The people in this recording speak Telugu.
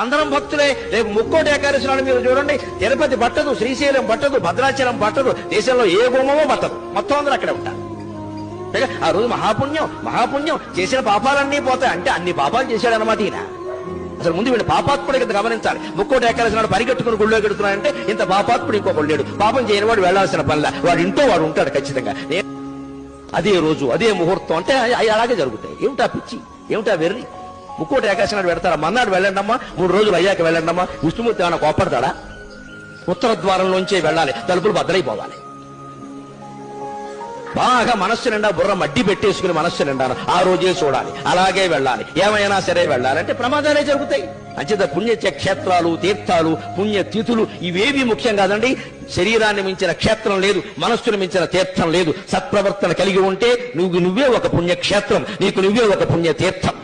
అందరం భక్తులే. రేపు ముక్కోటి ఏకాదశి నాడు మీరు చూడండి, తిరుపతి పట్టదు, శ్రీశైలం పట్టదు, భద్రాచలం పట్టదు, దేశంలో ఏ గుమ్మమో పట్టదు, మొత్తం అందరూ అక్కడే ఉంటారు. ఆ రోజు మహాపుణ్యం చేసిన పాపాలన్నీ పోతాయి. అంటే అన్ని పాపాలు చేశాడనమాట ఈయన. అసలు ముందు వీళ్ళు పాపాత్ముడి కింద గమనించాలి. ముక్కోటి ఏకాదశి నాడు పరిగెట్టుకుని గుళ్ళో గెడుతున్నాడంటే ఇంత పాపాత్ముడు ఇంకొకడు లేడు. పాపం చేయని వాడు వెళ్లాల్సిన పనిలా, వాడు ఇంటో వాడు ఉంటాడు ఖచ్చితంగా. అదే రోజు అదే ముహూర్తం అంటే అలాగే జరుగుతాయి. ఏమిటా పిచ్చి, ఏమిటా వెర్రి? ముక్కోటి ఏకాదశి నాడు పెడతారా? మన్నాడు వెళ్ళండమ్మా, 3 రోజులు అయ్యాక వెళ్ళండమ్మా. విష్ణుమూర్తి ఏమైనా కోపడతాడా? ఉత్తర ద్వారంలోంచే వెళ్ళాలి, తలుపులు బద్దలైపోవాలి. బాగా మనస్సు నిండా బుర్ర మడ్డి పెట్టేసుకుని మనస్సు నిండాను ఆ రోజే చూడాలి, అలాగే వెళ్ళాలి, ఏమైనా సరే వెళ్ళాలంటే ప్రమాదాలే జరుగుతాయి. అంచేత పుణ్య క్షేత్రాలు, తీర్థాలు, పుణ్య తిథులు ఇవేవి ముఖ్యం కాదండి. శరీరాన్ని మించిన క్షేత్రం లేదు, మనస్సును మించిన తీర్థం లేదు. సత్ప్రవర్తన కలిగి ఉంటే నువ్వే ఒక పుణ్యక్షేత్రం, నీకు నువ్వే ఒక పుణ్య తీర్థం.